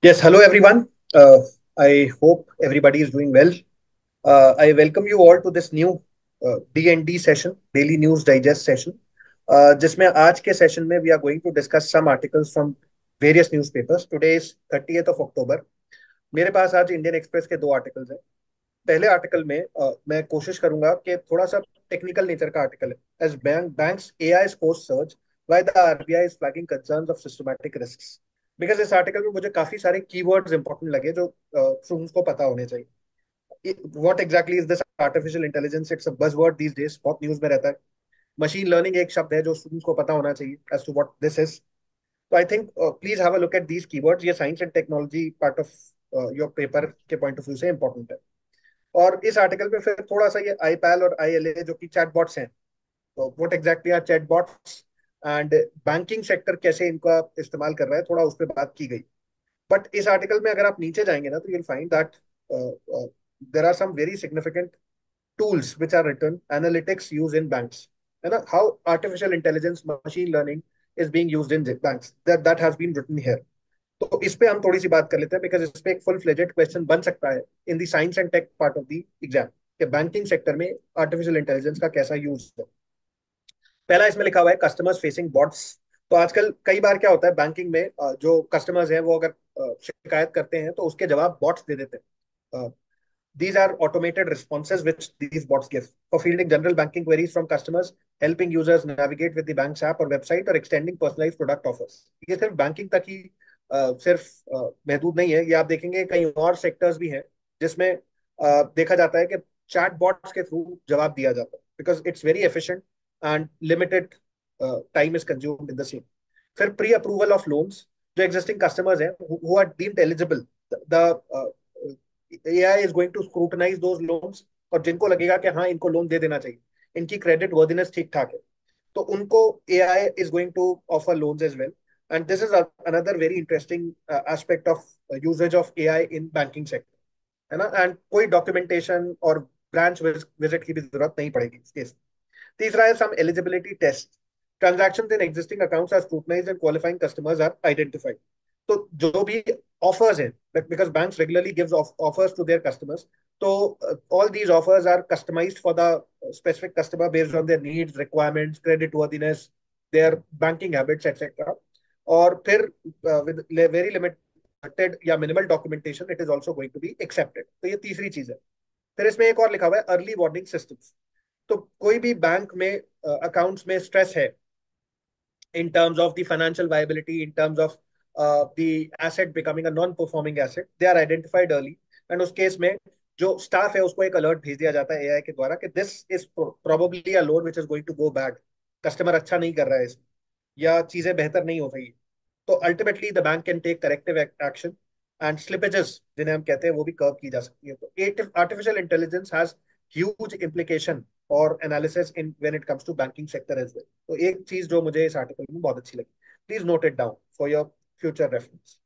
Yes, hello everyone. I hope everybody is doing well. I welcome you all to this new D&D session, Daily News Digest session, जिसमें आज के session में we are going to discuss some articles from various newspapers. Today is 30th of October. मेरे पास आज Indian express के दो articles हैं। पहले आर्टिकल में मैं कोशिश करूंगा कि थोड़ा सा टेक्निकल नेचर का आर्टिकल है। As banks AI score search why the RBI is flagging concerns of systematic risks. Because इस आर्टिकल में मुझे काफी सारे कीवर्ड्स इंपॉर्टेंट लगे जो स्टूडेंट्स को पता होने चाहिए। What exactly is this artificial intelligence? It's a buzzword these days, बहुत न्यूज में रहता है। मशीन लर्निंग एक शब्द है जो स्टूडेंट्स को पता होना चाहिए as to what this is. तो I think please have a look at these keywords. ये science and technology part of your paper के पॉइंट ऑफ व्यू से इंपॉर्टेंट है। और इस आर्टिकल में फिर थोड़ा सा ये आईपैल और आईएलए जो कि चैटबॉट्स हैं, तो what exactly are chatbots and banking sector कैसे इनका इस्तेमाल कर रहा है, थोड़ा उस पर बात की गई। बट इस आर्टिकल में अगर आप नीचे जाएंगे ना तो you'll find that there are some very significant tools which are written, analytics used in banks, है ना? How artificial intelligence, machine learning is being used in banks, that has been written here. तो इस पे हम थोड़ी सी बात कर लेते हैं, बिकॉज इस पे एक फुल फ्लेजेड क्वेश्चन बन सकता है in the science and tech part of the exam कि बैंकिंग सेक्टर में आर्टिफिशियल इंटेलिजेंस का कैसा यूज है। पहला इसमें लिखा हुआ है कस्टमर्स फेसिंग बॉट्स। तो आजकल कई बार क्या होता है बैंकिंग में, जो कस्टमर्स हैं वो अगर शिकायत करते हैं तो उसके जवाब बॉट्स दे देते हैं। These are automated responses which these bots give for fielding general banking queries from customers, helping users navigate with the bank's app or website, or extending personalized product offers. ये सिर्फ बैंकिंग तक ही सिर्फ महदूद नहीं है। ये आप देखेंगे कई और सेक्टर्स भी हैं जिसमें देखा जाता है कि चैट बॉट्स के थ्रू जवाब दिया जाता है, because it's very efficient and limited time is consumed in the same. फिर प्री अप्रूवल ऑफ लोन्स, जो एग्जिस्टिंग कस्टमर्स हैं who are deemed eligible, the AI is going to scrutinise those loans, और जिनको लगेगा कि हाँ इनको लोन दे देना चाहिए, इनकी क्रेडिट वर्दिनेस ठीक ठाक है, तो उनको AI is going to offer loans as well. And this is another very interesting aspect of usages of AI in banking sector, है ना? एंड कोई डॉक्यूमेंटेशन और ब्रांच विजिट की भी जरूरत नहीं पड़ेगी इस केस। तीसरा है some eligibility test. Transactions in existing accounts are scrutinized and qualifying customers are identified. तो जो भी ऑफर्स हैं, because banks regularly gives offers to their customers, तो all these offers are customized for the specific customer based on their needs, requirements, credit worthiness, their banking habits etcetera. और फिर with very limited या minimal documentation it is also going to be accepted. तो ये तीसरी चीज है। फिर इसमें एक और लिखा हुआ है अर्ली वार्निंग सिस्टम्स। तो कोई भी बैंक में अकाउंट्स में स्ट्रेस है in terms of the financial viability, in terms of the asset becoming a non-performing asset, they are identified early. And उस केस में जो स्टाफ है उसको एक अलर्ट भेज दिया जाता है एआई के द्वारा कि this is probably a loan which is going to go bad. Customer अच्छा नहीं कर रहा है इसमें, या चीजें बेहतर नहीं हो रही। तो ultimately the bank can take corrective action and slippages जिन्हें हम कहते हैं वो भी कर्व की जा सकती है। तो artificial intelligence has huge implication और analysis in when it comes to banking sector as well. तो एक चीज जो मुझे इस आर्टिकल में बहुत अच्छी लगी, please note it down for your future reference.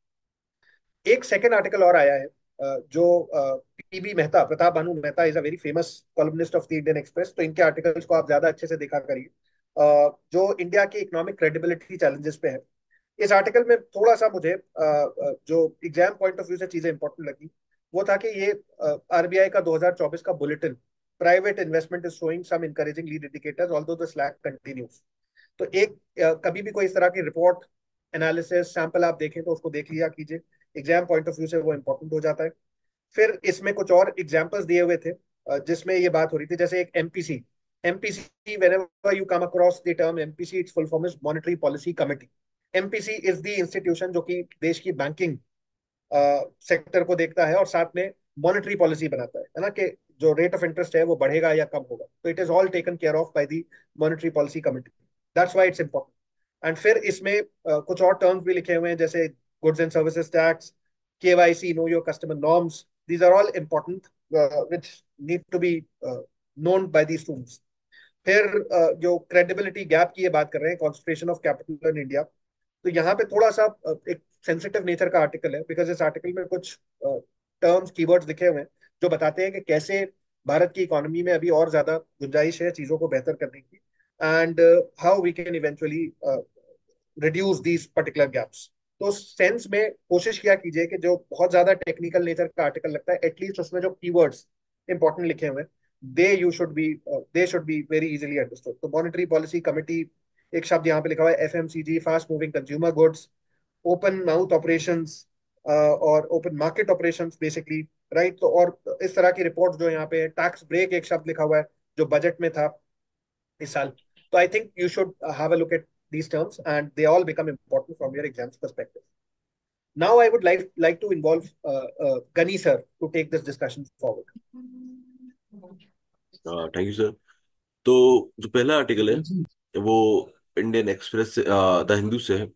एक सेकेंड आर्टिकल और आया है, जो PB Mehta, Pratap Bhanu Mehta is a very famous columnist of the Indian Express, तो इनके आर्टिकल्स को आप ज्यादा अच्छे से देखा करिए, जो इंडिया की इकोनॉमिक क्रेडिबिलिटी चैलेंजेस पे है। इस आर्टिकल में थोड़ा सा मुझे जो एग्जाम पॉइंट ऑफ व्यू से चीजें इंपॉर्टेंट लगी वो था कि ये आरबीआई का 2024 का bulletin, private investment is showing some encouraging lead indicators although the slack continues. तो एक कभी भी कोई इस तरह की रिपोर्ट, एनालिसिस, सैंपल आप देखें तो उसको देख लिया कीजिए, एग्जाम पॉइंट ऑफ व्यू से वो इंपॉर्टेंट हो जाता है। फिर इसमें कुछ और एग्जांपल्स दिए हुए थे जिसमें ये बात हो रही थी, जैसे एक MPC. MPC, whenever you come across the term MPC, it's full form is monetary policy committee. MPC is the institution जो कि देश की बैंकिंग सेक्टर को देखता है और साथ में मॉनेटरी पॉलिसी बनाता है ना, कि जो रेट ऑफ इंटरेस्ट है वो बढ़ेगा या कम होगा। तो it is all taken care of by the monetary policy committee. That's why it's important. And फिर इसमें कुछ और टर्म्स भी लिखे हुए हैं, जैसे goods and services tax, KYC, know your customer norms. These are all important which need to be known by the students. फिर जो क्रेडिबिलिटी गैप की ये बात कर रहे हैं, concentration of capital in India, तो यहाँ पे थोड़ा सा एक सेंसिटिव नेचर का आर्टिकल है, बिकॉज इस आर्टिकल में कुछ टर्म्स, कीवर्ड्स लिखे हुए हैं जो बताते हैं कि कैसे भारत की इकोनॉमी में अभी और ज्यादा गुंजाइश है चीजों को बेहतर करने की, and how we can eventually reduce these particular gaps. तो सेंस में कोशिश किया कीजिए कि जो बहुत ज्यादा टेक्निकल नेचर का आर्टिकल लगता है, एटलीस्ट उसमें जो कीवर्ड्स इंपॉर्टेंट लिखे हुए हैं, they should be very easily understood. तो मॉनेटरी पॉलिसी कमिटी, एक शब्द यहाँ पे लिखा हुआ है FMCG, fast moving consumer goods, open mouth operations और open market operations basically, right. तो और इस तरह की रिपोर्ट जो यहाँ पे, टैक्स ब्रेक एक शब्द लिखा हुआ है जो बजट में था इस साल। तो I think you should have a look eight these terms and they all become important from your exams perspective. Now I would like to involve Gani sir to take this discussion forward. Thank you sir. तो जो पहला article है वो Indian express से, the Hindu से है।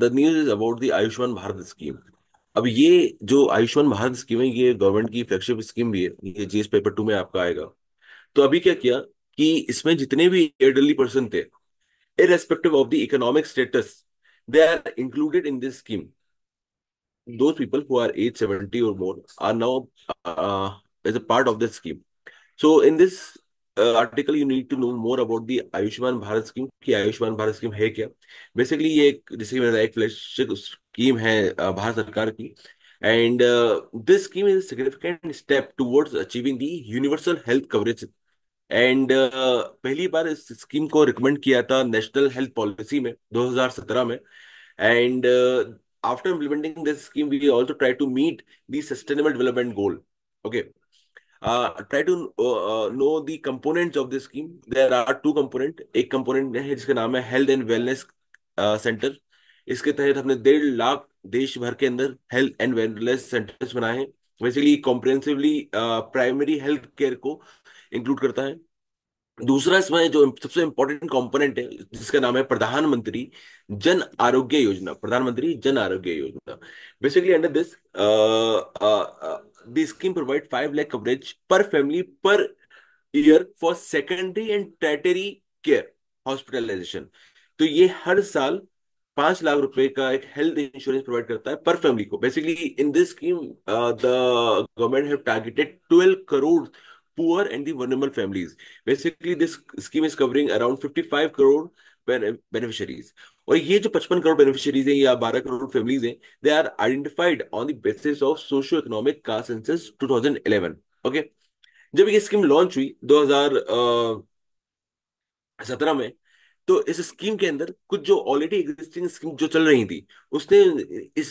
The news is about the Ayushman Bharat scheme. अब ये जो आयुष्मान भारत स्कीम है ये गवर्नमेंट की फ्लैगशिप स्कीम भी है, ये जीएस पेपर 2 में आपका आएगा। तो अभी क्या किया कि इसमें जितने भी एल्डरली पर्सन थे, irrespective of the economic status, they are included in this scheme. Those people who are age 70 or more are now as a part of this scheme. So in this article you need to know more about the Ayushman Bharat scheme कि Ayushman Bharat scheme है क्या। Basically ये एक, जैसे कि मैंने बताया, एक फ्लैगशिप स्कीम है भारत सरकार की। And this scheme is significant step towards achieving the universal health coverage. And पहली बार इस स्कीम को रिकमेंड किया था नेशनल हेल्थ पॉलिसी में 2017 में। And after implementing this scheme we also try to meet the sustainable development goal. Okay, try to know the components of this scheme. There are two component। एक component है जिसका नाम है health and wellness centre. इसके तहत हमने 1.5 लाख देश भर के अंदर हेल्थ एंड वेलनेस सेंटर्स बनाए हैं। Basically comprehensively primary health care को इंक्लूड करता है। दूसरा इसमें जो सबसे इंपॉर्टेंट कंपोनेंट है जिसका नाम है प्रधानमंत्री जन आरोग्य योजना। प्रधानमंत्री Jan Arogya Yojana, basically under this the scheme provide 5 lakh coverage per family per year for secondary and tertiary care hospitalization. तो ये हर साल 5 लाख रुपए का एक हेल्थ इंश्योरेंस प्रोवाइड करता है पर फैमिली को। Basically in this scheme the government have targeted 12 crore poor and the vulnerable families. Basically this scheme is covering around 55 crore beneficiaries. और ये जो 55 करोड़ बेनिफिशरीज हैं या 12 करोड़ फैमिलीज हैं, they are identified on the basis of socio economic caste census 2011। Okay, जब ये scheme launch हुई 2017 में, तो इस स्कीम के अंदर कुछ जो ऑलरेडी एग्जिस्टिंग स्कीम जो चल रही थी उसने इस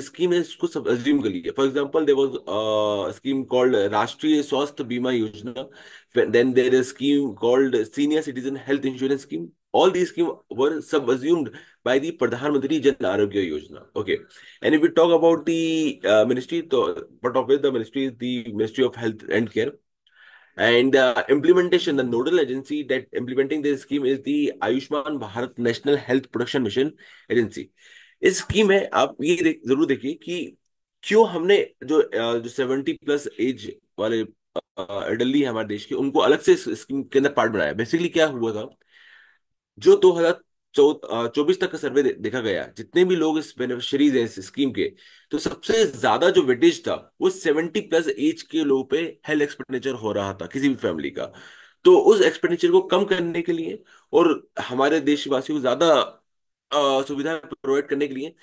स्कीम ने इसको सब अज्यूम कर लिया। For example there was scheme called Rashtriya Swasthya Bima Yojana, then there is scheme called senior citizen health insurance scheme. All the scheme were subsumed by the Pradhanmantri Jan Arogya Yojana. Okay, and if we talk about the ministry, तो part of it the ministry is the Ministry of Health and Care। and implementation, the nodal agency that implementing this scheme is the Ayushman Bharat National Health Protection Mission Agency। इस scheme में आप ये जरूर देखिए कि क्यों हमने जो 70+ एज वाले एल्डरली है हमारे देश के, उनको अलग से इस स्कीम के अंदर पार्ट बनाया। बेसिकली क्या हुआ था, जो 2024 तक का सर्वे देखा गया, जितने भी लोग इस बेनिफिशरीज हैं इस स्कीम के, तो सबसे ज्यादा जो वेटेज था वो 70+ एज के लोगों पे हेल्थ एक्सपेंडिचर हो रहा था किसी भी फैमिली का। तो उस एक्सपेंडिचर को कम करने के लिए और हमारे देशवासियों को ज्यादा सुविधा प्रोवाइड करने के लिए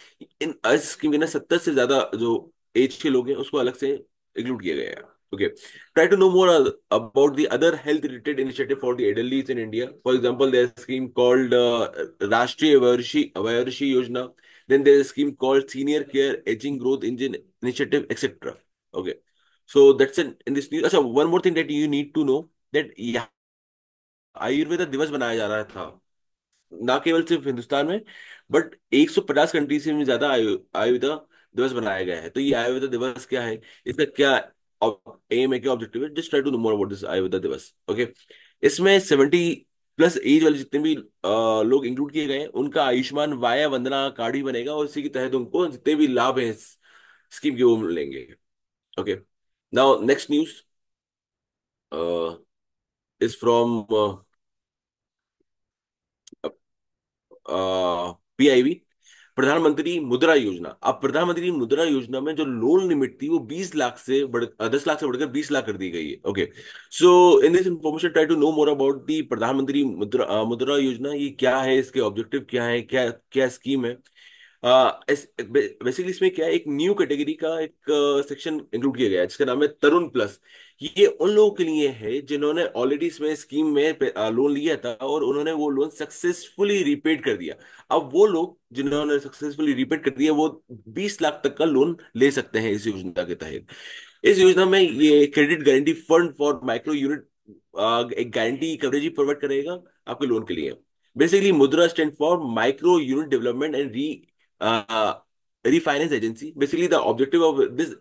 इन इस स्कीम के अंदर 70 से ज्यादा जो एज के लोग हैं उसको अलग से इंक्लूड किया गया है। Okay, try to know more about the other health related initiative for the elderly in India. For example, there's a scheme called Rashtriya Vayarshi Yojana. Then there's a scheme called Senior Care Aging Growth Engine Initiative, etc. Okay, so that's it in this news। अच्छा, one more thing that you need to know that यहाँ आयुर्वेदा दिवस बनाया जा रहा था, ना केवल सिर्फ हिंदुस्तान में बट 150 कंट्री से भी ज्यादा आयुर्वेदा दिवस बनाया गया है। तो ये आयुर्वेदा दिवस क्या है, इसका क्या एम है, क्या ऑब्जेक्टिव है, just try to know more about this Ayurveda Diwas. Okay, इसमें 70+ एज वाले जितने भी लोग इंक्लूड किए गए हैं उनका आयुष्मान वाया वंदना कार्ड ही बनेगा और इसी के तहत उनको जितने भी लाभ हैं इस स्कीम के वो मिलेंगे। Okay, now next news is from PIB, प्रधानमंत्री मुद्रा योजना। अब प्रधानमंत्री मुद्रा योजना में जो लोन लिमिट थी वो 20 लाख से 10 लाख से बढ़कर 20 लाख कर दी गई है। Okay, so in this information try to know more about the Pradhan Mantri Mudra योजना। ये क्या है, इसके ऑब्जेक्टिव क्या है, क्या क्या स्कीम है। बेसिकली इसमें क्या है, एक न्यू कैटेगरी का एक सेक्शन इंक्लूड किया गया है जिसका नाम है तरुण प्लस। ये उन लोगों के लिए है जिन्होंने ऑलरेडी इसमें स्कीम में लोन लिया था और उन्होंने वो लोन सक्सेसफुली रीपेड कर दिया। अब वो लोग जिन्होंने सक्सेसफुली रीपेड कर दिया वो 20 लाख तक का लोन ले सकते हैं इस योजना के तहत। इस योजना में ये credit guarantee fund for micro unit एक गारंटी कवरेज ही प्रोवाइड करेगा आपके लोन के लिए। बेसिकली मुद्रा stand for micro unit development and refinance agency. Basically, the objective of this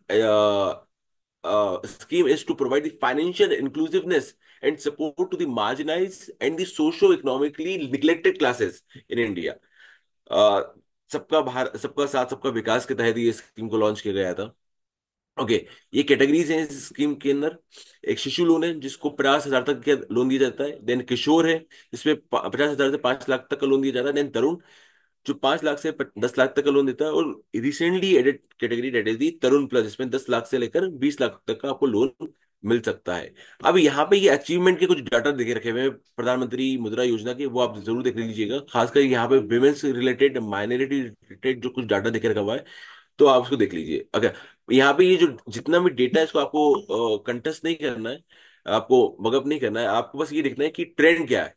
scheme is to provide the financial inclusiveness and support to the marginalized and the socio-economically neglected classes in India. uh, सबका साथ सबका विकास के तहत ये scheme को launch किया गया था। ओके। ये कैटेगरीज हैं इस स्कीम के अंदर। एक शिशु लोन है जिसको 50,000 तक का लोन दिया जाता है। देन किशोर है जिसमें 50,000 से 5 लाख तक का लोन दिया जाता है। देन तरुण जो 5 लाख से 10 लाख तक का लोन देता है। और recently added category that is the Tarun plus जिसमें 10 लाख से लेकर 20 लाख तक का आपको लोन मिल सकता है। अब यहाँ पे ये अचीवमेंट के कुछ डाटा देखे रखे हुए हैं प्रधानमंत्री मुद्रा योजना के, वो आप जरूर देख लीजिएगा। खासकर यहाँ पे विमेन्स रिलेटेड माइनॉरिटी रिलेटेड जो कुछ डाटा देखे रखा हुआ है तो आप उसको देख लीजिए। अगर यहाँ पे ये जो जितना भी डेटा है इसको आपको कंटेस्ट नहीं करना है, आपको मगअप नहीं करना है, आपको बस ये देखना है कि ट्रेंड क्या है,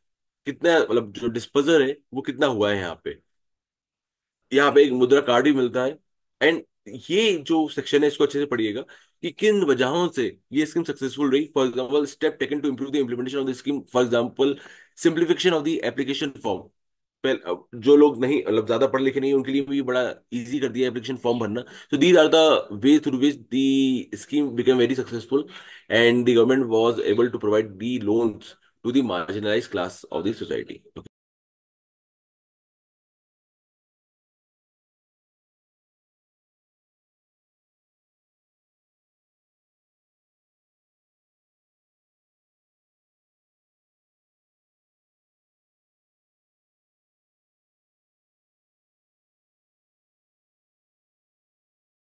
कितना मतलब जो डिस्पोजर है वो कितना हुआ है यहाँ पे। यहाँ पे एक मुद्रा कार्ड भी मिलता है। एंड ये जो सेक्शन है इसको अच्छे से पढ़िएगा कि किन वजहों से ये स्कीम सक्सेसफुल रही। For example step taken to improve the implementation of the scheme, for example simplification of the application form. जो लोग नहीं मतलब ज्यादा पढ़े लिखे नहीं उनके लिए भी बड़ा इजी कर दिया एप्लीकेशन फॉर्म भरना। तो these are the way through which the scheme become very successful and the government was able to provide the loans to the marginalised class of the society.